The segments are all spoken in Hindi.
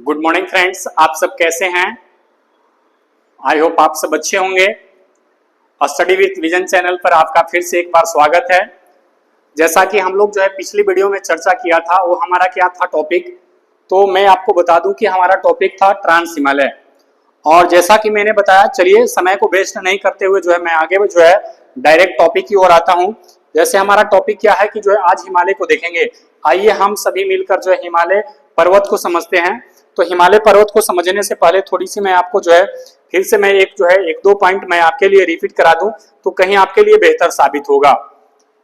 गुड मॉर्निंग फ्रेंड्स, आप सब कैसे हैं। आई होप आप सब अच्छे होंगे। स्टडी विथ विजन चैनल पर आपका फिर से एक बार स्वागत है। जैसा कि हम लोग पिछली वीडियो में चर्चा किया था, वो हमारा क्या था टॉपिक, तो मैं आपको बता दूं कि हमारा टॉपिक था ट्रांस हिमालय। और जैसा कि मैंने बताया, चलिए समय को वेस्ट नहीं करते हुए मैं आगे डायरेक्ट टॉपिक की ओर आता हूं। जैसे हमारा टॉपिक क्या है कि आज हिमालय को देखेंगे। आइए हम सभी मिलकर हिमालय पर्वत को समझते हैं। तो हिमालय पर्वत को समझने से पहले थोड़ी सी मैं आपको फिर से मैं एक दो पॉइंट मैं आपके लिए रिपीट करा दूं, तो कहीं आपके लिए बेहतर साबित होगा।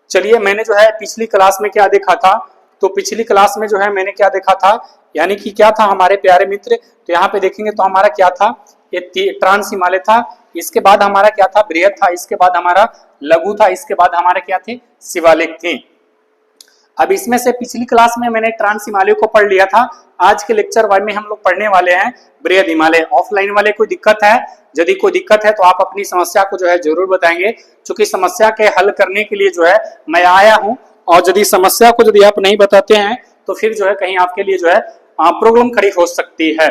चलिए, मैंने पिछली क्लास में क्या देखा था, तो पिछली क्लास में मैंने क्या देखा था, यानी कि क्या था हमारे प्यारे मित्र। तो यहाँ पे देखेंगे तो हमारा क्या था, ये ट्रांस हिमालय था। इसके बाद हमारा क्या था, बृहद था। इसके बाद हमारा लघु था। इसके बाद हमारे क्या थे, शिवालिक थे। अब इसमें से पिछली क्लास में मैंने ट्रांस हिमालय को पढ़ लिया था। आज के लेक्चर वाइज में हम लोग पढ़ने वाले हैं बृहद हिमालय। ऑफलाइन वाले कोई दिक्कत है? यदि कोई दिक्कत है तो आप अपनी समस्या को जरूर बताएंगे, क्योंकि समस्या के हल करने के लिए मैं आया हूं। और यदि समस्या को यदि आप नहीं बताते हैं तो फिर कहीं आपके लिए प्रॉब्लम खड़ी हो सकती है।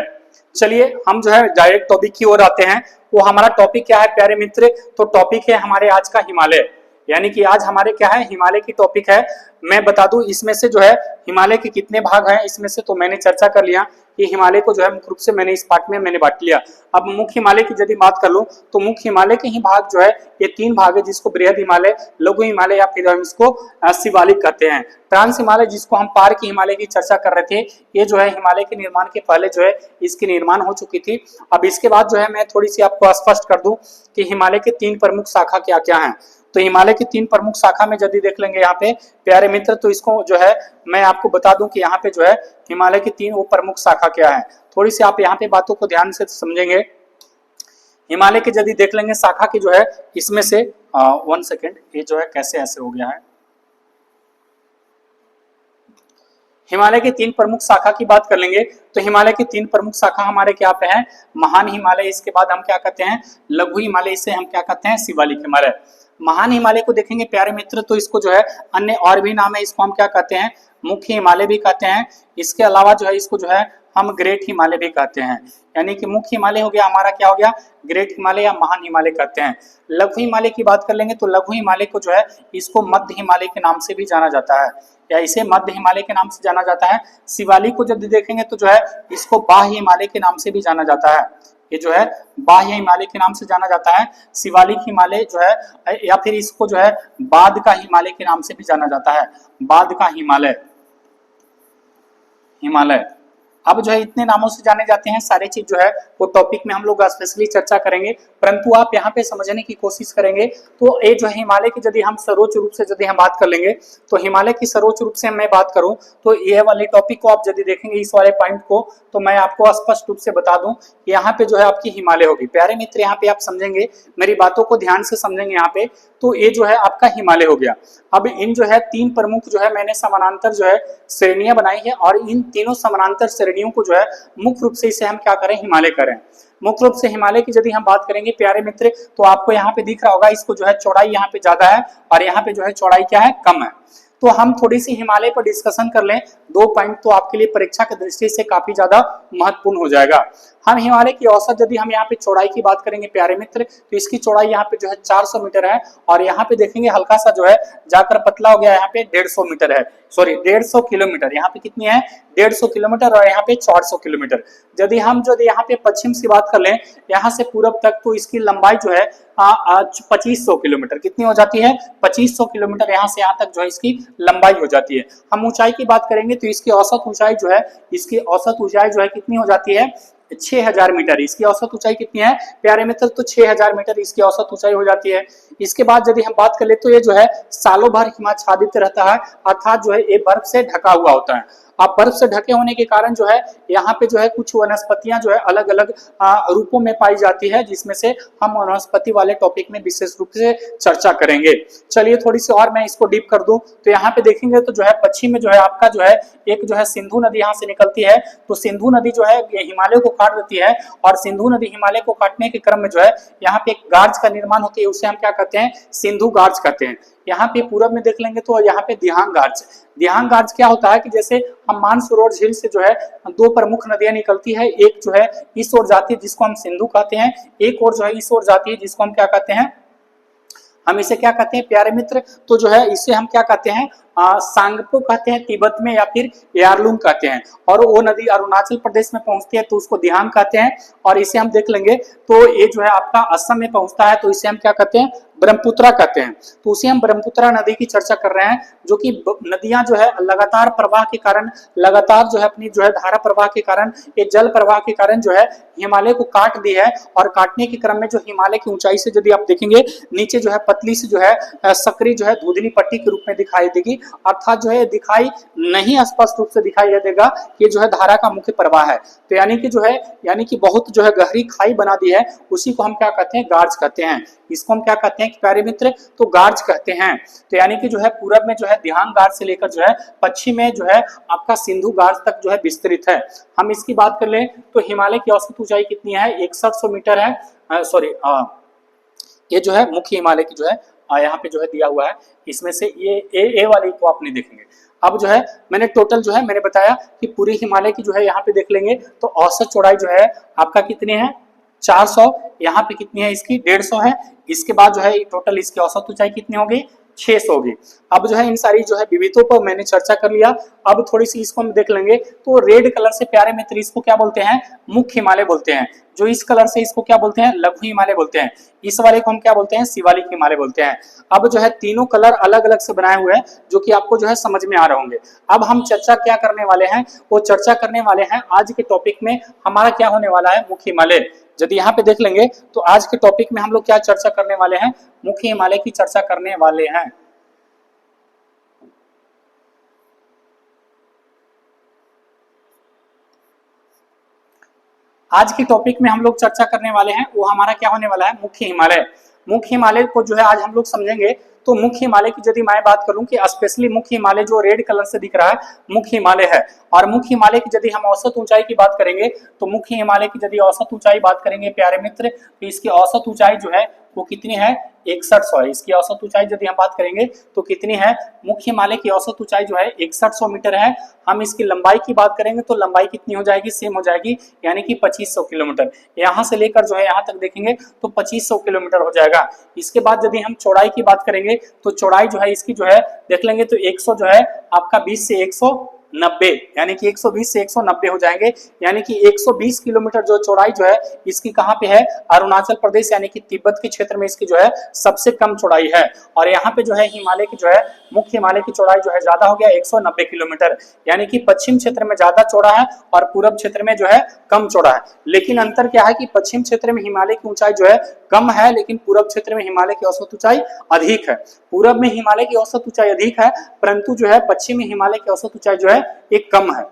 चलिए, हम डायरेक्ट टॉपिक की ओर आते हैं। वो हमारा टॉपिक क्या है प्यारे मित्र, तो टॉपिक है हमारे आज का हिमालय। यानी कि आज हमारे क्या है, हिमालय की टॉपिक है। मैं बता दूं इसमें से हिमालय के कितने भाग हैं, इसमें से तो मैंने चर्चा कर लिया कि हिमालय को मुख्य रूप से मैंने इस पार्ट में मैंने बांट लिया। अब मुख्य हिमालय की यदि बात कर लूं तो मुख्य हिमालय के ही भाग ये तीन भाग है, जिसको बृहद हिमालय, लघु हिमालय या फिर हम इसको शिवालिक कहते हैं। ट्रांस हिमालय, जिसको हम पार की हिमालय की चर्चा कर रहे थे, ये हिमालय के निर्माण के पहले इसकी निर्माण हो चुकी थी। अब इसके बाद मैं थोड़ी सी आपको स्पष्ट कर दूं कि हिमालय के तीन प्रमुख शाखा क्या क्या है। तो हिमालय की तीन प्रमुख शाखा में यदि देख लेंगे यहाँ पे प्यारे मित्र, तो इसको मैं आपको बता दूं कि यहाँ पे हिमालय की तीन वो प्रमुख शाखा क्या है। थोड़ी सी आप यहाँ पे बातों को ध्यान से समझेंगे। हिमालय के यदि देख लेंगे शाखा की इसमें से 1 सेकेंड, ये कैसे ऐसे हो गया है। हिमालय की तीन प्रमुख शाखा की बात कर लेंगे तो हिमालय की तीन प्रमुख शाखा हमारे क्या पे हैं, महान हिमालय, इसके बाद हम क्या कहते हैं लघु हिमालय, इसे हम क्या कहते हैं शिवालिक हिमालय। महान हिमालय को देखेंगे प्यारे मित्र, तो इसको अन्य और भी नाम है, इसको हम क्या कहते हैं मुख्य हिमालय भी कहते हैं। इसके अलावा इसको हम ग्रेट हिमालय भी कहते हैं। यानी कि मुख्य हिमालय हो गया हमारा, क्या हो गया ग्रेट हिमालय या महान हिमालय कहते हैं। लघु हिमालय की बात कर लेंगे तो लघु हिमालय को इसको मध्य हिमालय के नाम से भी जाना जाता है, या इसे मध्य हिमालय के नाम से जाना जाता है। शिवालिक को जब देखेंगे तो इसको बाह्य हिमालय के नाम से भी जाना जाता है। ये बाह्य हिमालय के नाम से जाना जाता है। शिवालिक हिमालय या फिर इसको बाद का हिमालय के नाम से भी जाना जाता है, बाद का हिमालय। अब इतने नामों से जाने जाते हैं। सारे चीज वो टॉपिक में हम लोग स्पेशली चर्चा करेंगे, परंतु आप यहाँ पे समझने की कोशिश करेंगे तो ये हिमालय की यदि हम सर्वोच्च रूप से यदि हम बात कर लेंगे, तो हिमालय की सर्वोच्च रूप से मैं बात करूं तो ये वाले टॉपिक को आप यदि देखेंगे, इस वाले पॉइंट को, तो मैं आपको स्पष्ट रूप से बता दूं कि यहाँ पे आपकी हिमालय होगी। प्यारे मित्र, यहाँ पे आप समझेंगे, मेरी बातों को ध्यान से समझेंगे यहाँ पे, तो ये आपका हिमालय हो गया। अब इन तीन प्रमुख मैंने समानांतर श्रेणियां बनाई है, और इन तीनों समानांतर श्रेणियों को मुख्य रूप से इसे हम क्या करें हिमालय करें। मुख्य रूप से हिमालय की यदि हम बात करेंगे प्यारे मित्र, तो आपको यहाँ पे दिख रहा होगा, इसको चौड़ाई यहाँ पे ज्यादा है और यहाँ पे चौड़ाई क्या है, कम है। तो हम थोड़ी सी हिमालय पर डिस्कशन कर लें, दो पॉइंट तो आपके लिए परीक्षा की दृष्टि से काफी ज्यादा महत्वपूर्ण हो जाएगा। हम हिमालय की औसत यदि हम यहाँ पे चौड़ाई की बात करेंगे प्यारे मित्र, तो इसकी चौड़ाई यहाँ पे 400 मीटर है, और यहाँ पे देखेंगे हल्का सा जाकर पतला हो गया, यहाँ पे 150 मीटर है, सॉरी 150 किलोमीटर। यहाँ पे कितनी है, 150 किलोमीटर, और यहाँ पे 400 किलोमीटर। यदि हम यहाँ पे पश्चिम से बात कर लें, यहाँ से पूरब तक, तो इसकी लंबाई 2500 किलोमीटर कितनी हो जाती है, 2500 किलोमीटर यहाँ से यहाँ तक इसकी लंबाई हो जाती है। हम ऊंचाई की बात करेंगे तो इसकी औसत ऊंचाई इसकी औसत ऊंचाई कितनी हो जाती है, 6000 मीटर। इसकी औसत ऊंचाई कितनी है प्यारे मित्र, तो 6000 मीटर इसकी औसत ऊंचाई हो जाती है। इसके बाद यदि हम बात कर ले तो ये सालों भर हिमाच्छादित रहता है, अर्थात ये बर्फ से ढका हुआ होता है। अब बर्फ से ढके होने के कारण यहाँ पे कुछ वनस्पतियां अलग अलग रूपों में पाई जाती है, जिसमें से हम वनस्पति वाले टॉपिक में विशेष रूप से चर्चा करेंगे। चलिए, थोड़ी सी और मैं इसको डीप कर दूं तो यहाँ पे देखेंगे तो पश्चिम में आपका एक सिंधु नदी यहाँ से निकलती है। तो सिंधु नदी हिमालय को काट देती है, और सिंधु नदी हिमालय को काटने के क्रम में यहाँ पे एक गार्ज का निर्माण होती है, उसे हम क्या कहते हैं सिंधु गार्ज कहते हैं। यहाँ पे पूरब में देख लेंगे तो यहाँ पे दिहांग गार्ज। दिहांग गार्ज क्या होता है कि जैसे हम मानसरोवर झील से जो है दो प्रमुख नदियां निकलती है, एक जो है इस ओर जाती है जिसको हम सिंधु कहते हैं, एक और जो है इस ओर जाती है जिसको हम क्या कहते हैं, हम इसे क्या कहते हैं प्यारे मित्र, तो जो है इसे हम क्या कहते हैं सांगपो कहते हैं तिब्बत में, या फिर यारलुंग कहते हैं। और वो नदी अरुणाचल प्रदेश में पहुंचती है तो उसको दिहांग कहते हैं। और इसे हम देख लेंगे तो ये जो है आपका असम में पहुंचता है तो इसे हम क्या कहते हैं ब्रह्मपुत्रा कहते हैं। तो उसे हम ब्रह्मपुत्रा नदी की चर्चा कर रहे हैं, जो कि नदियां जो है लगातार प्रवाह के कारण, लगातार जो है अपनी जो है धारा प्रवाह के कारण, ये जल प्रवाह के कारण जो है हिमालय को काट दी है। और काटने के क्रम में जो हिमालय की ऊंचाई से यदि आप देखेंगे नीचे जो है पतली से जो है सक्रिय जो है धुंधली पट्टी के रूप में दिखाई देगी, अर्थात जो है दिखाई नहीं स्पष्ट रूप से दिखाई देगा कि जो है धारा का मुख्य प्रवाह है। तो यानी कि जो है यानी कि बहुत जो है गहरी खाई बना दी है, उसी को हम क्या कहते हैं गार्ज कहते हैं। इसको हम क्या कहते हैं प्यारे मित्र, तो गार्ज कहते हैं। तो यानी कि जो है पूरब में जो है दिहांग गार्ज से लेकर जो है पश्चिम में जो है आपका सिंधु गार्ज तक जो है विस्तृत है। हम इसकी बात कर ले तो हिमालय की औसत ऊंचाई कितनी है 6100 मीटर है। सॉरी ये जो है मुख्य हिमालय की जो है यहाँ पे जो है दिया हुआ है, इसमें से ये ए वाली को आप नहीं देखेंगे। अब जो है मैंने टोटल जो है मैंने बताया कि पूरी हिमालय की जो है यहाँ पे देख लेंगे तो औसत चौड़ाई जो है आपका कितनी है 400, यहाँ पे कितनी है इसकी 150 है। इसके बाद जो है टोटल इसकी औसत ऊंचाई कितनी होगी 600 होगी। अब जो है इन सारी जो है विविधों पर मैंने चर्चा कर लिया। अब थोड़ी सी इसको हम देख लेंगे तो रेड कलर से प्यारे मित्र इसको क्या बोलते हैं मुख्य हिमालय बोलते हैं। जो इस कलर से इसको क्या बोलते हैं लघु हिमालय बोलते हैं। इस वाले को हम क्या बोलते हैं शिवालिक हिमालय बोलते हैं। अब जो है तीनों कलर अलग अलग से बनाए हुए हैं जो कि आपको जो है समझ में आ रहे होंगे। अब हम चर्चा क्या करने वाले हैं, वो चर्चा करने वाले हैं आज के टॉपिक में हमारा क्या होने वाला है मुख्य हिमालय। यदि यहाँ पे देख लेंगे तो आज के टॉपिक में हम लोग क्या चर्चा करने वाले हैं मुख्य हिमालय की चर्चा करने वाले हैं। आज के टॉपिक में हम लोग चर्चा करने वाले हैं वो हमारा क्या होने वाला है मुख्य हिमालय। मुख्य हिमालय को जो है आज हम लोग समझेंगे। तो मुख्य हिमालय की यदि मैं बात करूं कि स्पेशली मुख्य हिमालय जो रेड कलर से दिख रहा है मुख्य हिमालय है। और मुख्य हिमालय की यदि हम औसत ऊंचाई की बात करेंगे तो मुख्य हिमालय की यदि औसत ऊंचाई बात करेंगे प्यारे मित्र तो इसकी औसत ऊंचाई जो है वो कितनी है 6100 है। इसकी औसत ऊंचाई यदि हम बात करेंगे तो कितनी है मुख्य हिमालय की औसत ऊंचाई जो है 6100 मीटर है। हम इसकी लंबाई की बात करेंगे तो लंबाई कितनी हो जाएगी सेम हो जाएगी यानी कि 2500 किलोमीटर। यहाँ से लेकर जो है यहाँ तक देखेंगे तो 2500 किलोमीटर हो जाएगा। इसके बाद यदि हम चौड़ाई की बात करेंगे तो चौड़ाई जो है इसकी जो है देख लेंगे तो 100 जो है आपका 20 से 190 यानी कि 120 से 190 हो जाएंगे। यानी कि 120 किलोमीटर जो चौड़ाई जो है इसकी कहाँ पे है अरुणाचल प्रदेश यानी कि तिब्बत के क्षेत्र में इसकी जो है सबसे कम चौड़ाई है। और यहाँ पे जो है हिमालय की जो है मुख्य हिमालय की चौड़ाई जो है ज्यादा हो गया 190 किलोमीटर यानी कि पश्चिम क्षेत्र में ज्यादा चौड़ा है और पूर्व क्षेत्र में जो है कम चौड़ा है। लेकिन अंतर क्या है कि पश्चिम क्षेत्र में हिमालय की ऊंचाई जो है कम है लेकिन पूर्व क्षेत्र में हिमालय की औसत ऊंचाई अधिक है। पूर्व में हिमालय की औसत ऊंचाई अधिक है परंतु जो है पश्चिम में हिमालय की औसत ऊंचाई जो है एक कम है।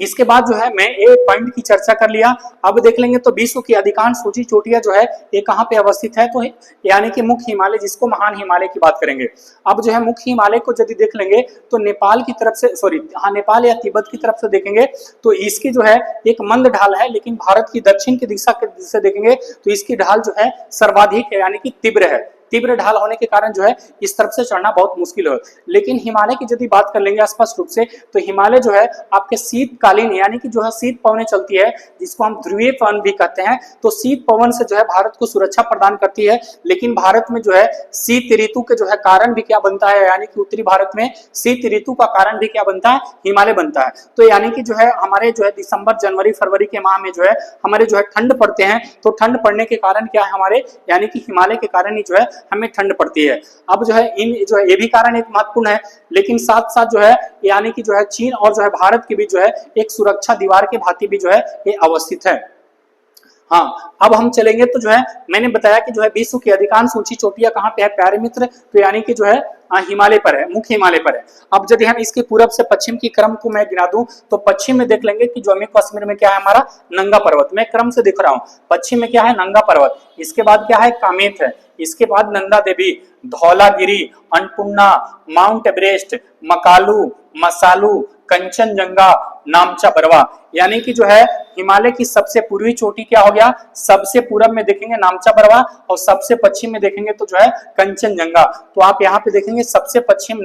इसके बाद जो है मैं एक पॉइंट की चर्चा कर लिया। अब देख लेंगे तो विश्व की अधिकांश ऊंची चोटियां जो है ये कहाँ पे अवस्थित है तो यानी कि मुख्य हिमालय जिसको महान हिमालय की बात करेंगे। अब जो है मुख्य हिमालय को यदि देख लेंगे तो नेपाल की तरफ से नेपाल या तिब्बत की तरफ से देखेंगे तो इसकी जो है एक मंद ढाल है लेकिन भारत की दक्षिण की दिशा से देखेंगे तो इसकी ढाल जो है सर्वाधिक है यानी कि तीव्र है। तीव्र ढाल होने के कारण जो है इस तरफ से चढ़ना बहुत मुश्किल है। लेकिन हिमालय की यदि बात कर लेंगे स्पष्ट रूप से तो हिमालय जो है आपके शीतकालीन यानी कि जो है शीत पवनें चलती है जिसको हम ध्रुवीय पवन भी कहते हैं। तो शीत पवन से जो है भारत को सुरक्षा प्रदान करती है। लेकिन भारत में जो है शीत ऋतु के जो है कारण भी क्या बनता है यानी कि उत्तरी भारत में शीत ऋतु का कारण भी क्या बनता है हिमालय बनता है। तो यानी कि जो है हमारे जो है दिसंबर जनवरी फरवरी के माह में जो है हमारे जो है ठंड पड़ते हैं। तो ठंड पड़ने के कारण क्या है हमारे यानी कि हिमालय के कारण ही जो है हमें ठंड पड़ती है। अब जो है इन जो है ये भी कारण एक महत्वपूर्ण है लेकिन साथ साथ जो है यानी कि जो है चीन और जो है भारत के बीच जो है एक सुरक्षा दीवार के भांति भी जो है ये अवस्थित है। हाँ अब हम चलेंगे तो जो है मैंने बताया कि जो है विश्व की अधिकांश ऊंची चोटियां कहाँ पे है प्यारे मित्र तो यानी कि जो है हिमालय पर है मुख्य हिमालय पर है। अब यदि हम इसके पूरब से पश्चिम की क्रम को मैं गिना दूं तो पश्चिम में देख लेंगे कि जम्मू कश्मीर में क्या है हमारा नंगा पर्वत। मैं क्रम से दिख रहा हूँ पश्चिम में क्या है नंगा पर्वत, इसके बाद क्या है कामेत है, इसके बाद नंदा देवी, धौलागिरी, अन्नपूर्णा, माउंट एवरेस्ट, मकालू, मसालू, कंचनजंगा, नामचा बरवा, यानी कि जो है हिमालय की सबसे पूर्वी चोटी क्या हो गया, सबसे पूरब में देखेंगे नामचा बरवा और सबसे पश्चिम में देखेंगे तो जो है कंचनजंगा। तो आप यहाँ पे देखेंगे सबसे पश्चिम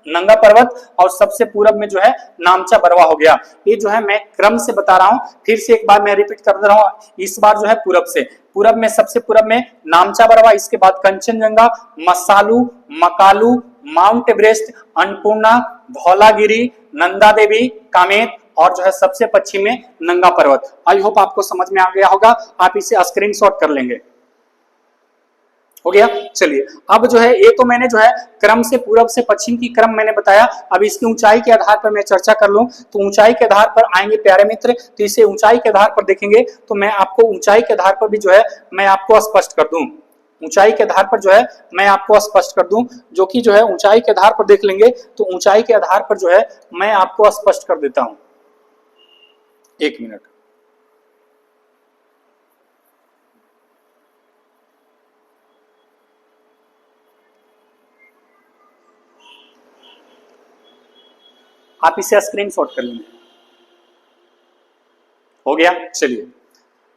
नंगा पर्वत और सबसे पूरब में जो है नामचा बरवा हो गया। ये जो है मैं क्रम से बता रहा हूं, फिर से एक बार मैं रिपीट कर दे रहा हूं, इस बार जो है पूरब से, पूरब में सबसे पूरब में नामचा बरवा, इसके बाद कंचनजंगा, मसालू, मकालू, माउंट एवरेस्ट, अन्नपूर्णा, धौलागिरी, नंदा देवी, कामेत और जो है सबसे पश्चिम में नंगा पर्वत। आई होप आपको समझ में आ गया होगा, आप इसे स्क्रीनशॉट कर लेंगे। हो गया। चलिए अब जो है ये तो मैंने जो है क्रम से पूरब से पश्चिम की क्रम मैंने बताया। अब इसकी ऊंचाई के आधार पर मैं चर्चा कर लूं तो ऊंचाई के आधार पर आएंगे प्यारे मित्र, तो इसे ऊंचाई के आधार पर देखेंगे तो मैं आपको ऊंचाई के आधार पर भी जो है मैं आपको स्पष्ट कर दूं, ऊंचाई के आधार पर जो है मैं आपको स्पष्ट कर दूं, जो कि जो है ऊंचाई के आधार पर देख लेंगे तो ऊंचाई के आधार पर जो है मैं आपको स्पष्ट कर देता हूं। एक मिनट, आप इसे स्क्रीनशॉट कर लेंगे। हो गया। चलिए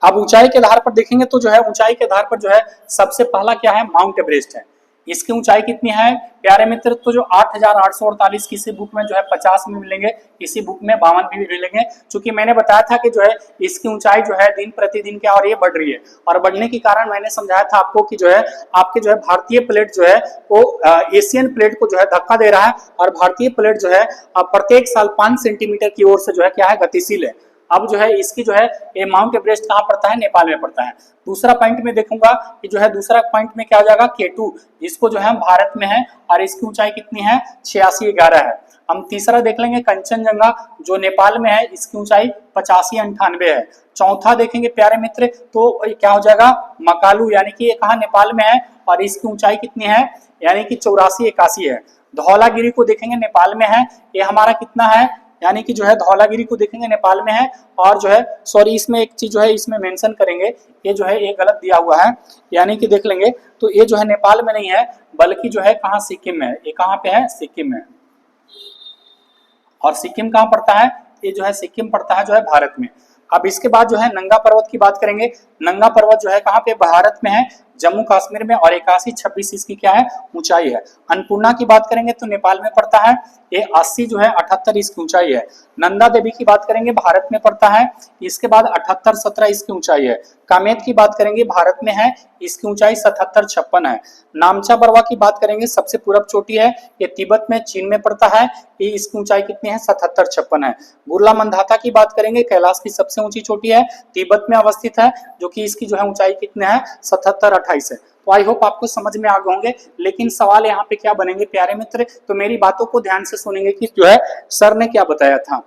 अब ऊंचाई के आधार पर देखेंगे तो जो है ऊंचाई के आधार पर जो है सबसे पहला क्या है, माउंट एवरेस्ट है। इसकी ऊंचाई कितनी है प्यारे मित्र, तो जो 8,848 किसी बुक में जो है 50 में मिलेंगे, किसी बुक में 52 भी मिलेंगे। चूंकि मैंने बताया था कि जो है इसकी ऊंचाई जो है दिन प्रतिदिन क्या हो रही है, बढ़ रही है, और बढ़ने के कारण मैंने समझाया था आपको कि जो है आपके जो है भारतीय प्लेट जो है वो एशियन प्लेट को जो है धक्का दे रहा है, और भारतीय प्लेट जो है प्रत्येक साल 5 सेंटीमीटर की ओर से जो है क्या है, गतिशील है। अब जो है इसकी जो है ये माउंट एवरेस्ट कहाँ पड़ता है, नेपाल में पड़ता है। दूसरा पॉइंट में देखूंगा कि जो है दूसरा पॉइंट में क्या हो जाएगा, K2, इसको जो है भारत में है और इसकी ऊंचाई कितनी है, 8611 है। हम तीसरा देख लेंगे कंचनजंगा जो नेपाल में है, इसकी ऊंचाई 8598 है। चौथा देखेंगे प्यारे मित्र तो क्या हो जाएगा, मकालू, यानी कि ये कहाँ नेपाल में है और इसकी ऊंचाई कितनी है, यानी कि 8481 है। धौलागिरी को देखेंगे नेपाल में है, ये हमारा कितना है, यानी कि जो है धौलागिरी को देखेंगे नेपाल में है, और जो है सॉरी इसमें एक चीज जो है इसमें मेंशन करेंगे, ये जो है ये गलत दिया हुआ है, यानी कि देख लेंगे तो ये जो है नेपाल में नहीं है बल्कि जो है कहाँ, सिक्किम में है। ये कहाँ पे है, सिक्किम में। और सिक्किम कहाँ पड़ता है, ये जो है सिक्किम पड़ता है जो है भारत में। अब इसके बाद जो है नंगा पर्वत की बात करेंगे। नंगा पर्वत जो है कहाँ पे, भारत में है, जम्मू कश्मीर में, और 8126 इसकी क्या है, ऊंचाई है। अन्नपूर्णा की बात करेंगे तो नेपाल में पड़ता है, ये 80 जो है 78 इसकी ऊंचाई है। नंदा देवी की बात करेंगे भारत में पड़ता है, इसके बाद 7817 इसकी ऊंचाई है। कामेत की बात करेंगे भारत में है, इसकी ऊंचाई 7756 है। नामचा बरवा की बात करेंगे सबसे पूरब चोटी है, ये तिब्बत में, चीन में पड़ता है, ये इसकी ऊंचाई कितनी है, 7756 है। बुर्ला मंदाता की बात करेंगे, कैलाश की सबसे ऊंची चोटी है, तिब्बत में अवस्थित है, जो कि इसकी जो है ऊंचाई कितनी है, 7728 है। तो आई होप आपको समझ में आ गए होंगे। लेकिन सवाल यहाँ पे क्या बनेंगे प्यारे मित्र, तो मेरी बातों को ध्यान से सुनेंगे कि जो है सर ने क्या बताया था।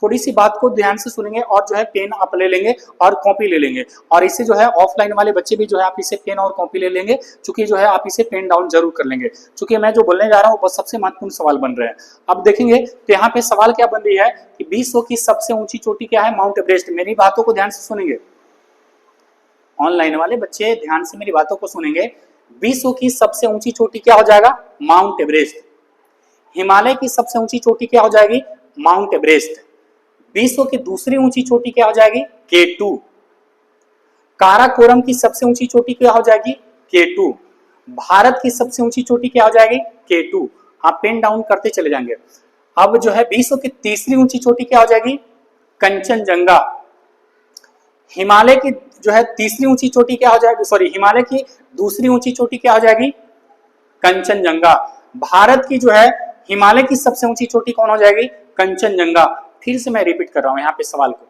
थोड़ी सी बात को ध्यान से सुनेंगे और जो है पेन आप ले लेंगे और कॉपी ले लेंगे, और इसे जो है ऑफलाइन वाले बच्चे भी जो है आप इसे पेन और कॉपी ले लेंगे, चूंकि जो है आप इसे पेन डाउन जरूर कर लेंगे, चूंकि मैं जो बोलने जा रहा हूँ वो सबसे महत्वपूर्ण सवाल बन रहे हैं। अब देखेंगे तो यहाँ पे सवाल क्या बन रही है कि विश्व की सबसे ऊंची चोटी क्या है, माउंट एवरेस्ट। मेरी बातों को ध्यान से सुनेंगे, ऑनलाइन वाले बच्चे ध्यान से मेरी बातों को सुनेंगे। विश्व की सबसे ऊंची चोटी क्या हो जाएगा, माउंट एवरेस्ट। हिमालय की सबसे ऊंची चोटी क्या हो जाएगी, माउंट एवरेस्ट। विश्व की दूसरी ऊंची चोटी क्या हो जाएगी, K2। काराकोरम की सबसे ऊंची चोटी क्या हो जाएगी, K2। भारत की सबसे ऊंची चोटी क्या हो जाएगी, K2। आप पेन डाउन करते चले जाएंगे। अब जो है विश्व की तीसरी ऊंची चोटी क्या हो जाएगी, कंचनजंगा। हिमालय की जो है तीसरी ऊंची चोटी क्या हो जाएगी, सॉरी हिमालय की दूसरी ऊंची चोटी क्या हो जाएगी, कंचनजंगा। भारत की जो है हिमालय की सबसे ऊंची चोटी कौन हो जाएगी, कंचनजंगा। फिर से मैं रिपीट कर रहा हूं यहाँ पे सवाल को,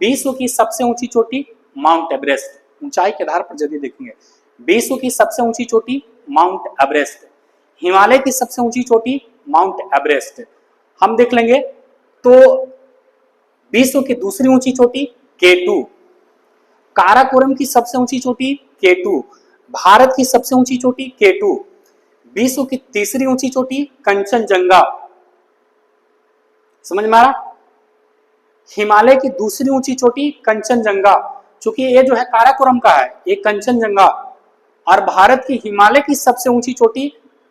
विश्व की सबसे ऊंची चोटी माउंट एवरेस्ट। ऊंचाई के आधार पर यदि देखेंगे, विश्व की सबसे ऊंची चोटी माउंट एवरेस्ट, हिमालय की सबसे ऊंची चोटी माउंट एवरेस्ट। हम देख लेंगे तो विश्व की दूसरी ऊंची चोटी K2, काराकोरम की सबसे ऊंची चोटी K2, भारत की सबसे ऊंची चोटी K2, विश्व की तीसरी ऊंची चोटी कंचनजंगा। समझ में आ रहा, हिमालय की दूसरी ऊंची चोटी कंचनजंगा, चूंकि ये जो है काराकोरम का है, ये कंचनजंगा, और भारत की हिमालय की सबसे ऊंची चोटी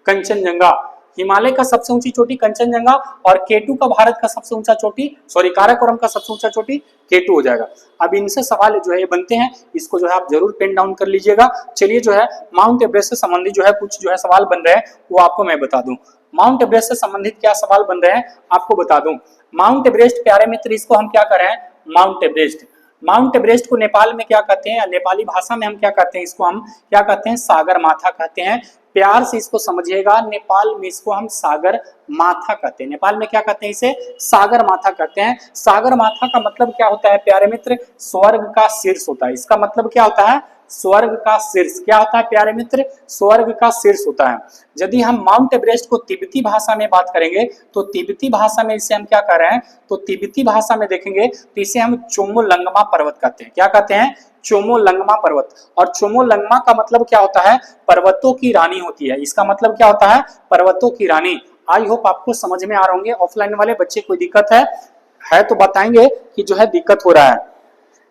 कंचनजंगा। हिमालय का सबसे ऊंची चोटी कंचनजंगा और केटू का भारत का सबसे ऊंचा चोटी काराकोरम का सबसे ऊंचा चोटी केटू हो जाएगा। अब इनसे सवाल जो है ये बनते हैं, इसको जो है आप जरूर पेन डाउन कर लीजिएगा। चलिए जो है माउंट एवरेस्ट से संबंधित जो है कुछ जो है सवाल बन रहे हैं वो आपको मैं बता दूं। माउंट एवरेस्ट से संबंधित क्या सवाल बन रहे हैं आपको बता दूं। माउंट एवरेस्ट प्यारे मित्र, इसको हम क्या कर रहे हैं, माउंट एवरेस्ट। माउंट एवरेस्ट को नेपाल में क्या कहते हैं, नेपाली भाषा में हम क्या कहते हैं, इसको हम क्या कहते हैं, सागर माथा कहते हैं। प्यार से इसको समझिएगा, नेपाल में इसको हम सागर माथा कहते हैं। नेपाल में क्या कहते हैं, इसे सागर माथा कहते हैं। सागर माथा का मतलब क्या होता है प्यारे मित्र, स्वर्ग का शीर्ष होता है। इसका मतलब क्या होता है, स्वर्ग का शीर्ष। क्या होता है प्यारे मित्र, स्वर्ग का शीर्ष होता है। यदि हम माउंट एवरेस्ट को तिब्बती भाषा में बात करेंगे तो तिब्बती भाषा में इसे हम क्या कर रहे हैं, तो तिब्बती भाषा में देखेंगे तो इसे हम चोमोलंगमा पर्वत कहते हैं। क्या कहते हैं, चोमोलंगमा पर्वत। और चोमोलंगमा का मतलब क्या होता है, पर्वतों की रानी होती है। इसका मतलब क्या होता है, पर्वतों की रानी। आई होप आपको समझ में आ रहे होंगे। ऑफलाइन वाले बच्चे कोई दिक्कत है तो बताएंगे कि जो है दिक्कत हो रहा है।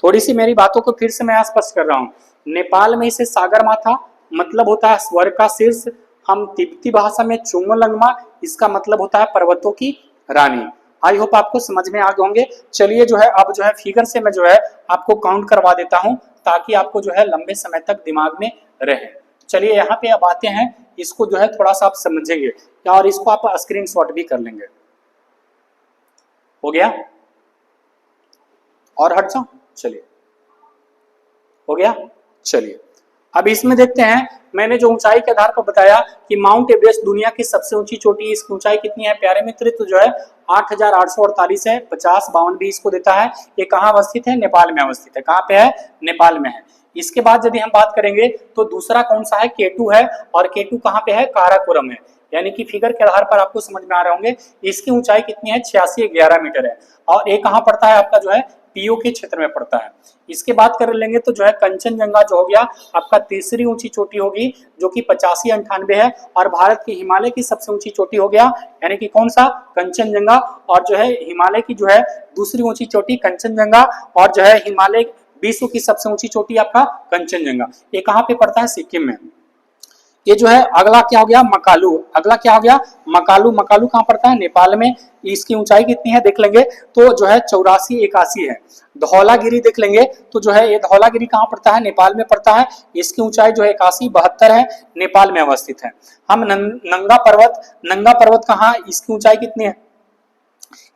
थोड़ी सी मेरी बातों को फिर से मैं स्पष्ट कर रहा हूँ। नेपाल में इसे सागर माथा मतलब होता है स्वर्ग का शीर्ष। हम तिब्बती भाषा में चोमोलंगमा, इसका मतलब होता है पर्वतों की रानी। आई होप आपको समझ में आ गए होंगे। चलिए जो है अब जो है फिगर से मैं जो है आपको काउंट करवा देता हूं ताकि आपको जो है लंबे समय तक दिमाग में रहे। चलिए यहाँ पे अब आते हैं, इसको जो है थोड़ा सा आप समझेंगे और इसको आप स्क्रीनशॉट भी कर लेंगे। हो गया और हट जाओ, चलिए हो गया। चलिए अब इसमें देखते हैं, मैंने जो ऊंचाई के आधार पर बताया कि माउंट एवरेस्ट दुनिया की सबसे ऊंची चोटी, इसकी ऊंचाई कितनी है प्यारे मित्र, तो जो है 8,848 है। 50 52 भी इसको देता है। ये कहाँ अवस्थित है, नेपाल में अवस्थित है। कहाँ पे है, नेपाल में है। इसके बाद यदि हम बात करेंगे तो दूसरा कौन सा है, केटू है। और केटू कहाँ पे है, काराकोरम है। यानी कि फिगर के आधार पर आपको समझ में आ रहे होंगे। इसकी ऊंचाई कितनी है, 8611 मीटर है। और ये कहाँ पड़ता है आपका, जो है पीओ के क्षेत्र में पड़ता है। इसके बात कर लेंगे तो जो है कंचनजंगा जो हो गया आपका तीसरी ऊंची चोटी होगी, जो कि 8598 है। और भारत की हिमालय की सबसे ऊंची चोटी हो गया, यानी कि कौन सा, कंचनजंगा। और जो है हिमालय की जो है दूसरी ऊंची चोटी कंचनजंगा। और जो है हिमालय विश्व की सबसे ऊंची चोटी आपका कंचनजंगा। ये कहाँ पे पड़ता है, सिक्किम में। ये जो है अगला क्या हो गया, मकालू। अगला क्या हो गया, मकालू। मकालू कहाँ पड़ता है, नेपाल में। इसकी ऊंचाई कितनी है देख लेंगे तो जो है 8481 है। धौलागिरी देख लेंगे तो जो है ये धौलागिरी कहाँ पड़ता है, नेपाल में पड़ता है। इसकी ऊंचाई जो है 8172 है, नेपाल में अवस्थित है। हम नंगा पर्वत कहाँ, इसकी ऊंचाई कितनी है,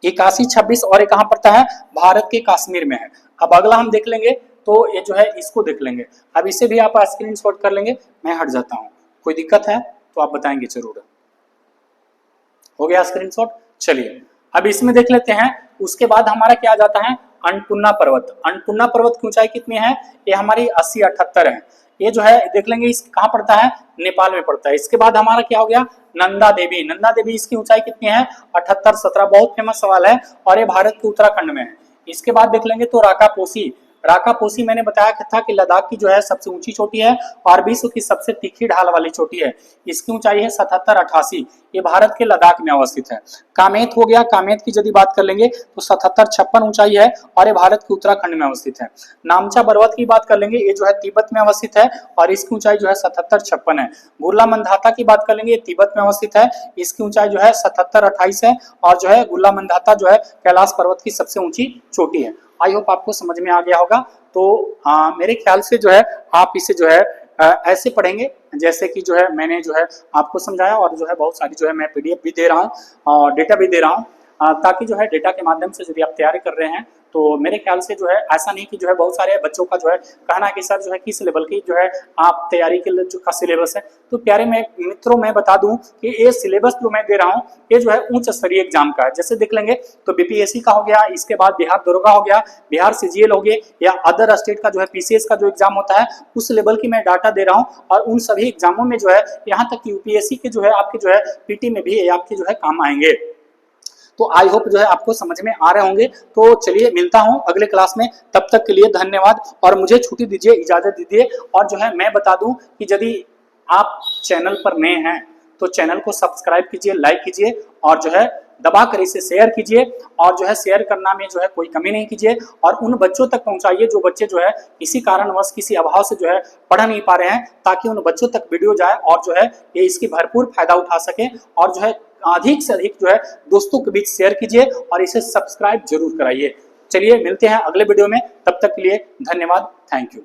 8126। और ये कहाँ पड़ता है, भारत के कश्मीर में है। अब अगला हम देख लेंगे तो ये जो है इसको देख लेंगे। अब इसे भी आप स्क्रीनशॉट कर लेंगे। मैं हट जाता हूँ, कोई दिक्कत है तो आप बताएंगे जरूर। हो गया स्क्रीनशॉट। चलिए अब इसमें देख लेते हैं। उसके बाद हमारा क्या आ जाता है, अन्नपूर्णा पर्वत। अन्नपूर्णा पर्वत की ऊंचाई कितनी है, ये हमारी 8078 है। ये जो है देख लेंगे, इस कहाँ पड़ता है, नेपाल में पड़ता है। इसके बाद हमारा क्या हो गया, नंदा देवी। नंदा देवी इसकी ऊंचाई कितनी है, 7817। बहुत फेमस सवाल है और ये भारत के उत्तराखंड में है। इसके बाद देख लेंगे तो राकापोसी। राकापोसी मैंने बताया था कि लद्दाख की जो है सबसे ऊंची चोटी है और विश्व की सबसे तीखी ढाल वाली चोटी है। इसकी ऊंचाई है 7788। ये भारत के लद्दाख में अवस्थित है। कामेत हो गया। कामेत की यदि बात कर लेंगे तो 7756 ऊंचाई है और ये भारत के उत्तराखंड में अवस्थित है। नामचा पर्वत की बात कर लेंगे, ये जो है तिब्बत में अवस्थित है और इसकी ऊंचाई जो है 7756 है। गुरला मंदाता की बात कर लेंगे, ये तिब्बत में अवस्थित है। इसकी ऊंचाई जो है 7728 है। और जो है गुरला मंदाता जो है कैलाश पर्वत की सबसे ऊंची चोटी है। आई होप आपको समझ में आ गया होगा। तो मेरे ख्याल से जो है आप इसे जो है ऐसे पढ़ेंगे जैसे कि जो है मैंने जो है आपको समझाया। और जो है बहुत सारी जो है मैं पीडीएफ भी दे रहा हूँ और डेटा भी दे रहा हूँ, ताकि जो है डेटा के माध्यम से यदि आप तैयारी कर रहे हैं तो मेरे ख्याल से जो है ऐसा नहीं कि जो है बहुत सारे बच्चों का जो है कहना कि सर जो है किस लेवल की जो है आप तैयारी के लिए जो का सिलेबस है। तो प्यारे मित्रों मैं बता दूं कि ये सिलेबस जो मैं दे रहा हूँ ये जो है उच्च स्तरीय एग्जाम का है। जैसे देख लेंगे तो बीपीएससी का हो गया, इसके बाद बिहार दरोगा हो गया, बिहार सीजीएल हो गए, या अदर स्टेट का जो है पीसीएस का जो एग्जाम होता है उस लेवल की मैं डाटा दे रहा हूँ। और उन सभी एग्जामों में जो है यहाँ तक कि यूपीएससी के जो है आपके जो है पीटी में भी आपके जो है काम आएंगे। तो आई होप जो है आपको समझ में आ रहे होंगे। तो चलिए मिलता हूं अगले क्लास में, तब तक के लिए धन्यवाद और मुझे छुट्टी दीजिए, इजाजत दीजिए। और जो है मैं बता दूं कि यदि आप चैनल पर नए हैं तो चैनल को सब्सक्राइब कीजिए, लाइक कीजिए और जो है दबा कर इसे शेयर कीजिए। और जो है शेयर करना में जो है कोई कमी नहीं कीजिए और उन बच्चों तक पहुंचाइए जो बच्चे जो है इसी कारणवश किसी अभाव से जो है पढ़ नहीं पा रहे हैं, ताकि उन बच्चों तक वीडियो जाए और जो है ये इसकी भरपूर फायदा उठा सके और जो है अधिक से अधिक जो है दोस्तों के बीच शेयर कीजिए और इसे सब्सक्राइब जरूर कराइए। चलिए मिलते हैं अगले वीडियो में, तब तक के लिए धन्यवाद, थैंक यू।